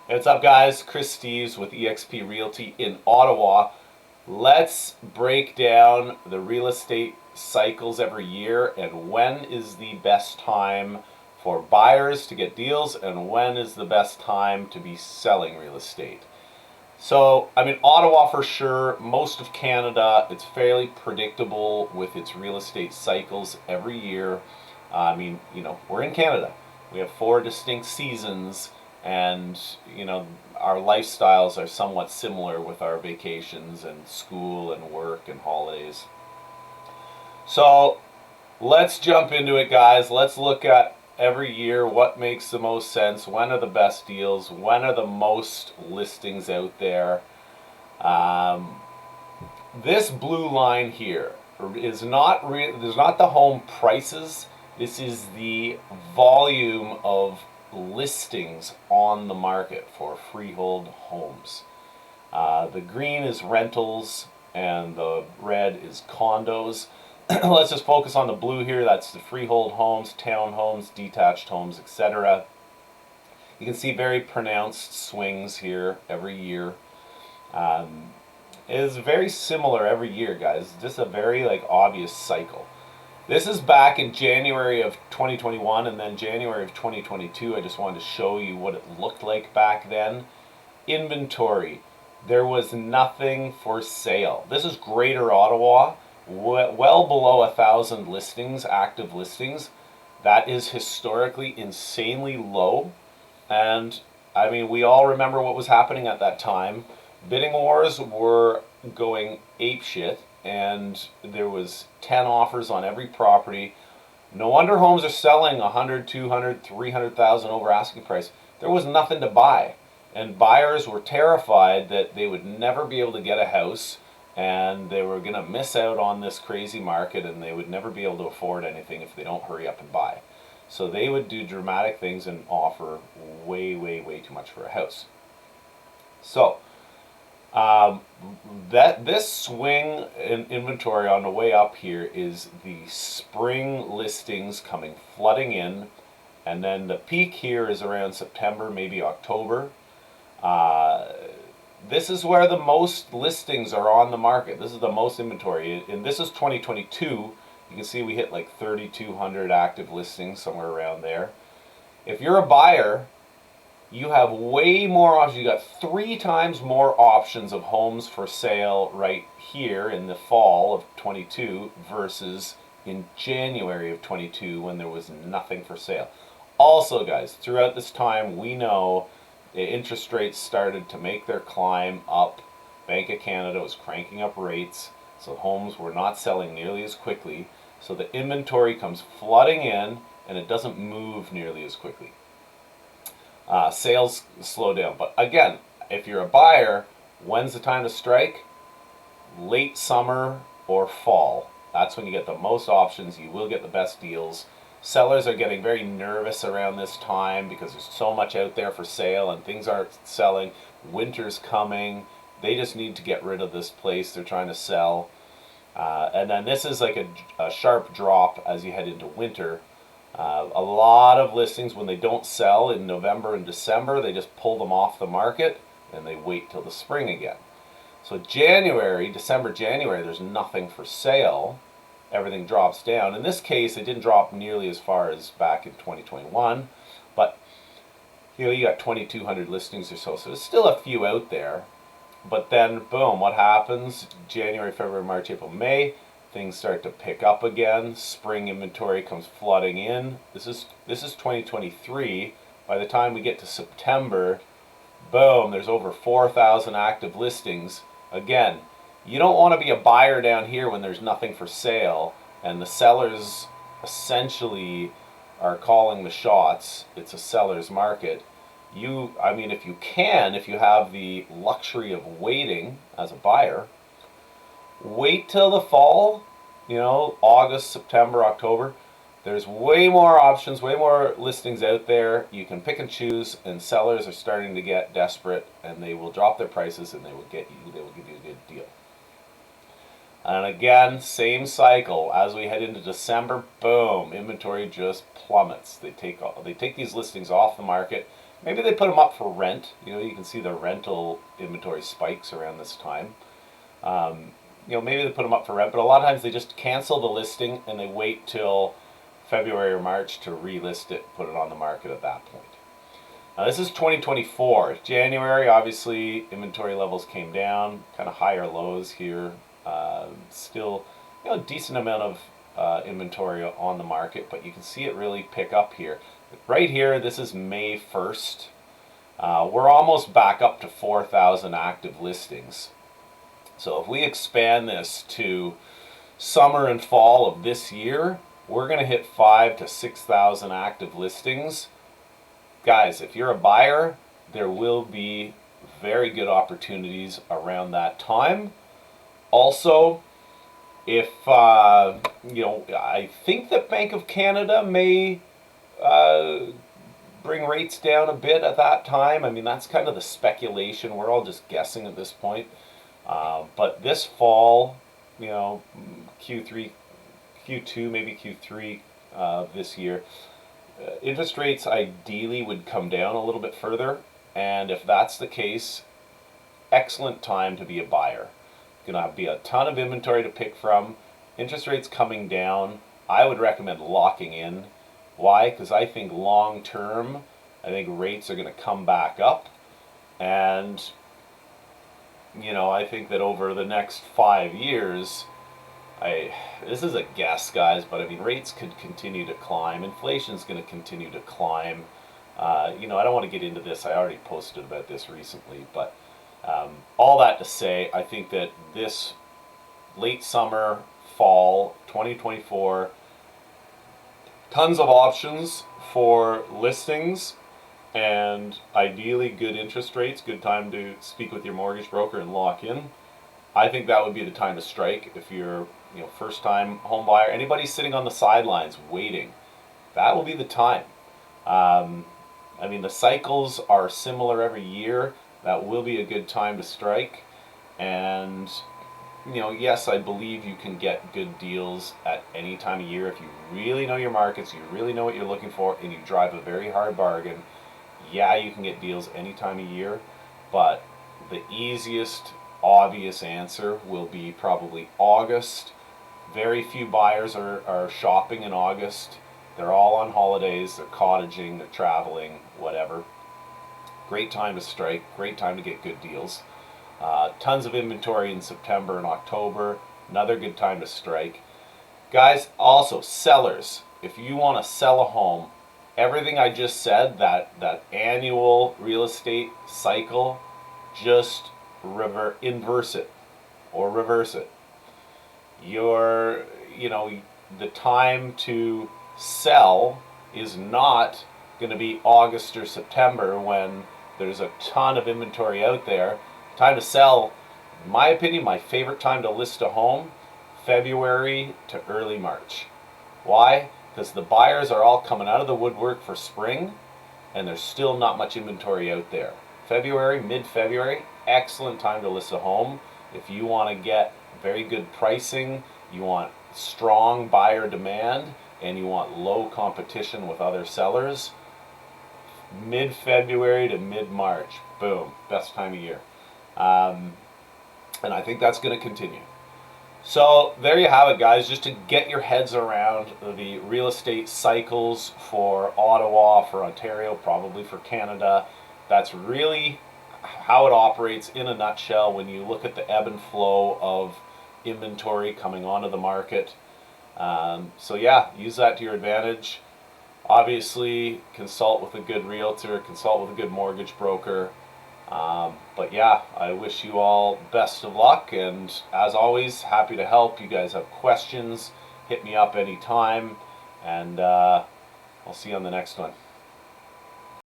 What's up, guys? Chris Steves with eXp Realty in Ottawa. Let's break down the real estate cycles every year and when is the best time for buyers to get deals and when is the best time to be selling real estate. So, Ottawa for sure, most of Canada, it's fairly predictable with its real estate cycles every year. We're in Canada. We have four distinct seasons, and, our lifestyles are somewhat similar with our vacations and school and work and holidays. So, let's jump into it, guys. Let's look at every year what makes the most sense, when are the best deals, when are the most listings out there. Um, this blue line here is there's not the home prices. This is the volume of listings on the market for freehold homes. The green is rentals and the red is condos. Let's just focus on the blue here. That's the freehold homes, townhomes, detached homes, etc. You can see very pronounced swings here every year. It is very similar every year, guys. Just a very obvious cycle. This is back in January of 2021 and then January of 2022. I just wanted to show you what it looked like back then. Inventory. There was nothing for sale. This is Greater Ottawa. Well below 1,000 listings, active listings. That is historically insanely low. And we all remember what was happening at that time. Bidding wars were going apeshit, and there was 10 offers on every property. No wonder homes are selling 100, 200, 300,000 over asking price. There was nothing to buy, and buyers were terrified that they would never be able to get a house and they were going to miss out on this crazy market and they would never be able to afford anything if they don't hurry up and buy. So they would do dramatic things and offer way, way, way too much for a house. So this swing in inventory on the way up here is the spring listings coming flooding in, and then the peak here is around September, maybe October. This is where the most listings are on the market. This is the most inventory, and this is 2022. You can see we hit like 3,200 active listings, somewhere around there. If you're a buyer, you have way more options. You got 3 times more options of homes for sale right here in the fall of 22 versus in January of 22 when there was nothing for sale. Also, guys, throughout this time, we know the interest rates started to make their climb up. Bank of Canada was cranking up rates, so homes were not selling nearly as quickly. So the inventory comes flooding in, and it doesn't move nearly as quickly. Sales slow down. But again, if you're a buyer, when's the time to strike? Late summer or fall. That's when you get the most options. You will get the best deals. Sellers are getting very nervous around this time because there's so much out there for sale and things aren't selling. Winter's coming. They just need to get rid of this place they're trying to sell. And then this is like a sharp drop as you head into winter. A lot of listings, when they don't sell in November and December, they just pull them off the market and they wait till the spring again. So December, January, there's nothing for sale. Everything drops down. In this case, it didn't drop nearly as far as back in 2021, but you got 2,200 listings or so there's still a few out there. But then, boom, what happens? January, February, March, April, May, things start to pick up again. Spring inventory comes flooding in. This is 2023. By the time we get to September, boom, there's over 4,000 active listings. Again, you don't want to be a buyer down here when there's nothing for sale and the sellers essentially are calling the shots. It's a seller's market. If you have the luxury of waiting as a buyer, wait till the fall, August, September, October. There's way more options, way more listings out there. You can pick and choose, and sellers are starting to get desperate, and they will drop their prices, and they will give you a good deal. And again, same cycle. As we head into December, boom, inventory just plummets. They take these listings off the market Maybe they put them up for rent. You know, you can see the rental inventory spikes around this time. You know, maybe they put them up for rent, but a lot of times they just cancel the listing and they wait till February or March to relist it, put it on the market at that point. Now this is 2024. January, obviously, inventory levels came down, kind of higher lows here. Still, you know, a decent amount of inventory on the market, but you can see it really pick up here. Right here, this is May 1st. We're almost back up to 4,000 active listings. So if we expand this to summer and fall of this year, we're going to hit 5,000 to 6,000 active listings. Guys, if you're a buyer, there will be very good opportunities around that time. Also, if you know, I think that Bank of Canada may bring rates down a bit at that time. I mean, that's kind of the speculation. We're all just guessing at this point. But this fall, you know, Q3, Q2, maybe Q3 this year, interest rates ideally would come down a little bit further. And if that's the case, excellent time to be a buyer. Going to be a ton of inventory to pick from. Interest rates coming down. I would recommend locking in. Why? Because I think long term, I think rates are going to come back up. And, you know, I think that over the next 5 years, this is a guess, guys, but I mean, rates could continue to climb. Inflation's going to continue to climb. You know, I don't want to get into this. I already posted about this recently, but all that to say, I think that this late summer, fall 2024, tons of options for listings, and ideally good interest rates. Good time to speak with your mortgage broker and lock in. I think that would be the time to strike if you're, you know, first time home buyer. Anybody sitting on the sidelines waiting, that will be the time. I mean, the cycles are similar every year. That will be a good time to strike. And, you know, yes, I believe you can get good deals at any time of year if you really know your markets, you really know what you're looking for, and you drive a very hard bargain. Yeah, you can get deals any time of year, but the easiest obvious answer will be probably August. Very few buyers are shopping in August. They're all on holidays, they're cottaging, they're traveling, whatever. Great time to strike, great time to get good deals. Tons of inventory in September and October, another good time to strike. Guys, also sellers, if you want to sell a home, everything I just said, that annual real estate cycle, just inverse it or reverse it. You know, the time to sell is not going to be August or September when there's a ton of inventory out there. Time to sell, in my opinion, my favorite time to list a home, February to early March. Why? Because the buyers are all coming out of the woodwork for spring and there's still not much inventory out there. February, mid-February, excellent time to list a home. If you want to get very good pricing, you want strong buyer demand, and you want low competition with other sellers, mid-February to mid-March, boom, best time of year. And I think that's going to continue. So there you have it, guys, just to get your heads around the real estate cycles for Ottawa, for Ontario, probably for Canada. That's really how it operates in a nutshell when you look at the ebb and flow of inventory coming onto the market. So yeah, use that to your advantage. Obviously, consult with a good realtor, consult with a good mortgage broker. But yeah, I wish you all best of luck, and as always, happy to help. You guys have questions, hit me up anytime, and I'll see you on the next one.